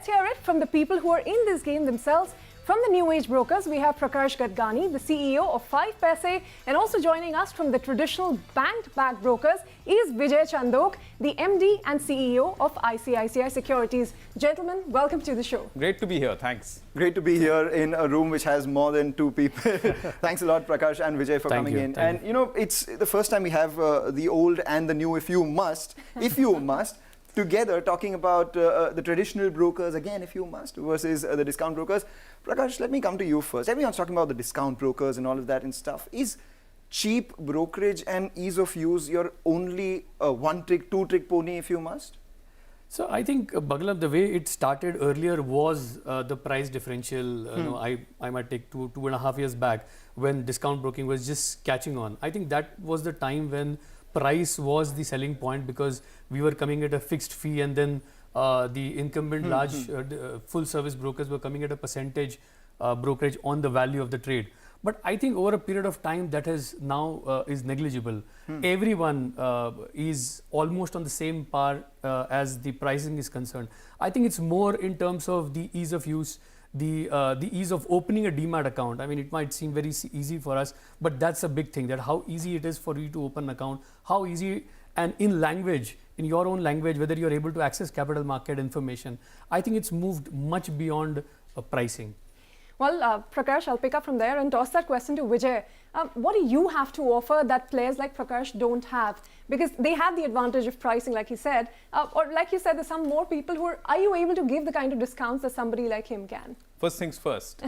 Let's hear it from the people who are in this game themselves. From the new age brokers, we have Prakash Gadgani, the CEO of 5 Paise, and also joining us from the traditional bank-backed brokers is Vijay Chandok, the MD and CEO of ICICI Securities. Gentlemen, welcome to the show. Great to be here, thanks. Great to be here in a room which has more than 2 people. Thanks a lot, Prakash and Vijay, for coming in. And you know, it's the first time we have the old and the new, if you must, together talking about the traditional brokers, again, if you must, versus the discount brokers. Prakash, let me come to you first. Everyone's talking about the discount brokers and all of that and stuff. Is cheap brokerage and ease of use your only one-trick, two-trick pony, if you must? So I think, Bagalam, the way it started earlier was the price differential. I might take two and a half years back when discount broking was just catching on. I think that was the time when price was the selling point because we were coming at a fixed fee, and then the incumbent large full service brokers were coming at a percentage brokerage on the value of the trade. But I think over a period of time that has now is negligible. Everyone is almost on the same par as the pricing is concerned. I think it's more in terms of the ease of use, the ease of opening a demat account. I mean, it might seem very easy for us, but that's a big thing, that how easy it is for you to open an account, how easy, and in language, in your own language, whether you're able to access capital market information. I think it's moved much beyond pricing. Well, Prakash, I'll pick up from there and toss that question to Vijay. What do you have to offer that players like Prakash don't have? Because they have the advantage of pricing, like he said, or like you said, there's some more people who are you able to give the kind of discounts that somebody like him can? First things first,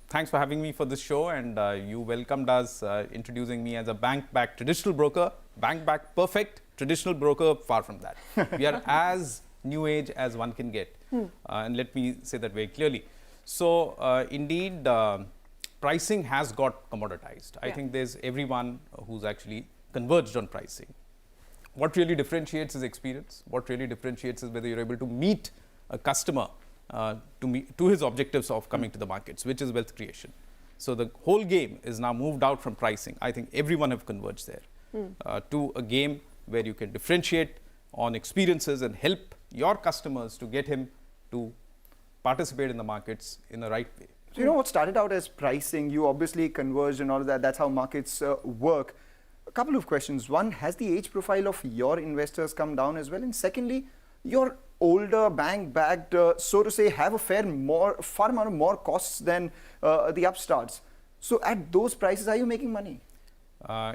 thanks for having me for this show, and you welcomed us introducing me as a bank-backed traditional broker. Bank-backed perfect, traditional broker, far from that. We are as new age as one can get. And let me say that very clearly. So indeed, pricing has got commoditized. I think there's everyone who's actually converged on pricing. What really differentiates is experience. What really differentiates is whether you're able to meet a customer to his objectives of coming to the markets, which is wealth creation. So the whole game is now moved out from pricing. I think everyone have converged there to a game where you can differentiate on experiences and help your customers to get him to participate in the markets in the right way. So you know what started out as pricing, you obviously converged and all of that, that's how markets work. A couple of questions. One, has the age profile of your investors come down as well? And secondly, your older bank-backed, so to say, have a far amount of more costs than the upstarts. So at those prices, are you making money?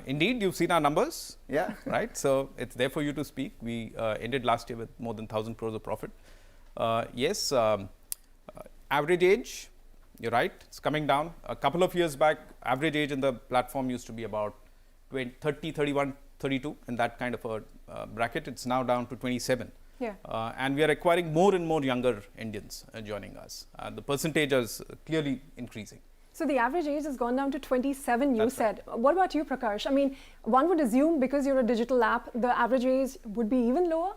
Indeed, you've seen our numbers. Yeah. Right? So it's there for you to speak. We ended last year with more than 1,000 crores of profit. Yes, average age, you're right, it's coming down. A couple of years back, average age in the platform used to be about 30, 31, 32, in that kind of a bracket. It's now down to 27. Yeah. And we are acquiring more and more younger Indians joining us. The percentage is clearly increasing. So the average age has gone down to 27, you That's said. Right. What about you, Prakash? I mean, one would assume because you're a digital app, the average age would be even lower?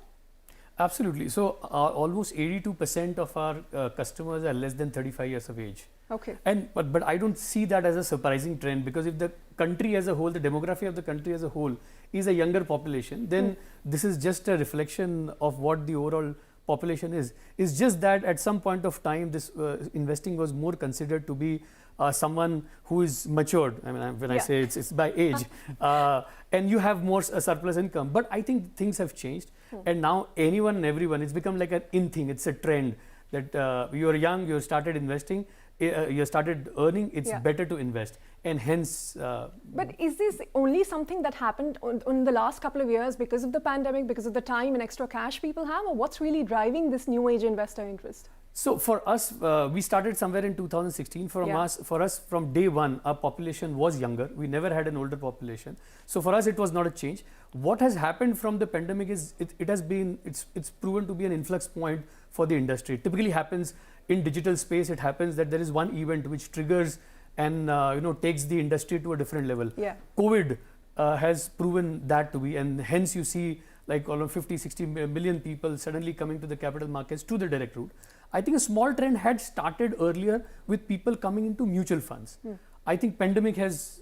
Absolutely. So almost 82% of our customers are less than 35 years of age. Okay. And but I don't see that as a surprising trend, because if the country as a whole, the demography of the country as a whole is a younger population, then this is just a reflection of what the overall population is. It's just that at some point of time, this investing was more considered to be someone who is matured. I mean, when I say it's by age, and you have more surplus income. But I think things have changed, and now anyone and everyone, it's become like an in thing. It's a trend that you're young, you started investing, you started earning. It's better to invest, and hence. But is this only something that happened in the last couple of years because of the pandemic, because of the time and extra cash people have, or what's really driving this new age investor interest? So for us, we started somewhere in 2016. For us, from day one, our population was younger. We never had an older population. So for us, it was not a change. What has happened from the pandemic is it's proven to be an influx point for the industry. It typically happens in digital space. It happens that there is one event which triggers and takes the industry to a different level. Yeah. COVID has proven that to be, and hence you see like all of 50, 60 million people suddenly coming to the capital markets to the direct route. I think a small trend had started earlier with people coming into mutual funds. I think pandemic has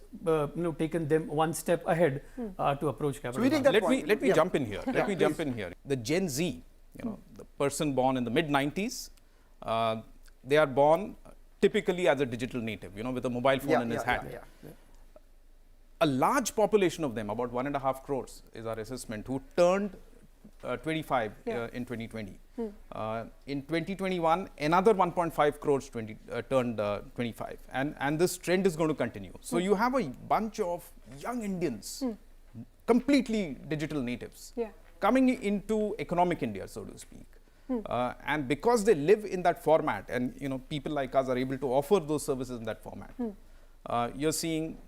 taken them one step ahead to approach capital. So let me jump in here. Let me jump in here. The Gen Z, the person born in the mid-90s, they are born typically as a digital native, you know, with a mobile phone in his hand. A large population of them, about 1.5 crores is our assessment, who turned 25 in 2020. In 2021, another 1.5 crores turned 25. And this trend is going to continue. So you have a bunch of young Indians, completely digital natives, coming into economic India, so to speak. And because they live in that format, and you know, people like us are able to offer those services in that format, you're seeing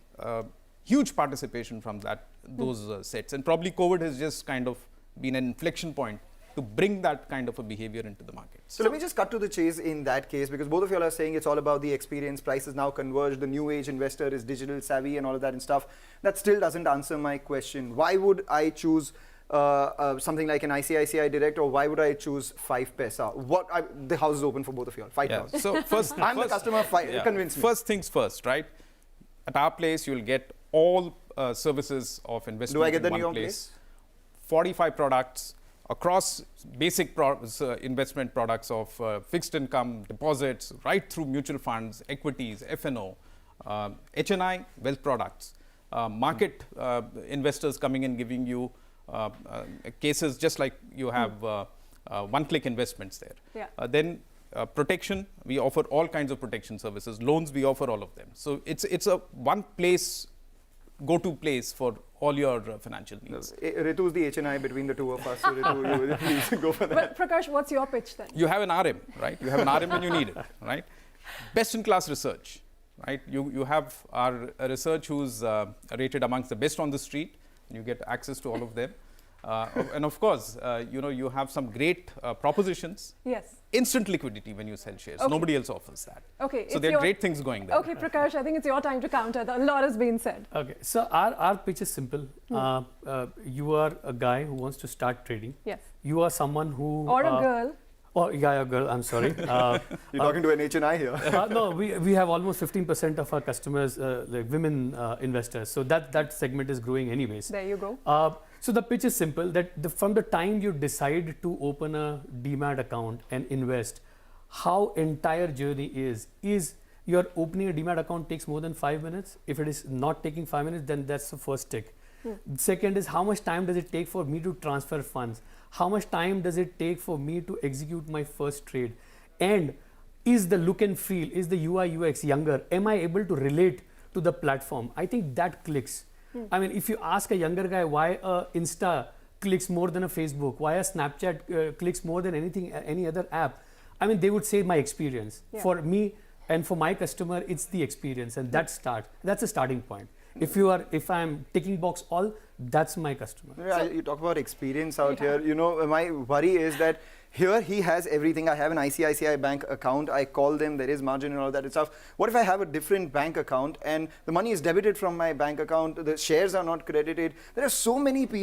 huge participation from those sets. And probably COVID has just kind of been an inflection point to bring that kind of a behavior into the market. So let me just cut to the chase in that case, because both of you all are saying it's all about the experience, prices now converged, the new age investor is digital savvy and all of that and stuff. That still doesn't answer my question. Why would I choose something like an ICICI Direct, or why would I choose 5 Paisa? The house is open for both of you all. 5,000. So first, I'm the customer, convince me. First things first, right? At our place, you'll get all services of investment. Do I get the in new one place? 45 products across basic investment products of fixed income, deposits, right through mutual funds, equities, F&O, HNI, wealth products, market investors coming in giving you cases just like you have one-click investments there. Then protection, we offer all kinds of protection services. Loans, we offer all of them. So it's a one place, go-to place for all your financial needs. Ritu's the HNI between the two of us, so Ritu, you please go for that. But Prakash, what's your pitch then? You have an RM, right? You have an RM when you need it, right? Best-in-class research, right? You have our research who's rated amongst the best on the street. You get access to all of them. And of course, you know, you have some great propositions. Yes. Instant liquidity when you sell shares. Nobody else offers that. Okay. So there are great things going there. Okay, Prakash, I think it's your time to counter. A lot has been said. Okay, so our pitch is simple. You are a guy who wants to start trading. Yes. You are someone who... Or a girl. Or a girl, I'm sorry. You're talking to an HNI here. No, we have almost 15% of our customers, like women investors. So that segment is growing anyways. There you go. So the pitch is simple, that from the time you decide to open a demat account and invest, how entire journey is your opening a demat account takes more than 5 minutes. If it is not taking 5 minutes, then that's the first tick. Second is, how much time does it take for me to transfer funds? How much time does it take for me to execute my first trade? And is the look and feel, is the UI UX younger? Am I able to relate to the platform? I think that clicks. I mean, if you ask a younger guy why Insta clicks more than a Facebook, why a Snapchat clicks more than any other app, I mean, they would say my experience. For me and for my customer, it's the experience, and that's a starting point. If I'm ticking box all, that's my customer. Yeah, you talk about experience out here. You know, my worry is that here he has everything. I have an ICICI bank account. I call them. There is margin and all that stuff. What if I have a different bank account and the money is debited from my bank account? The shares are not credited. There are so many people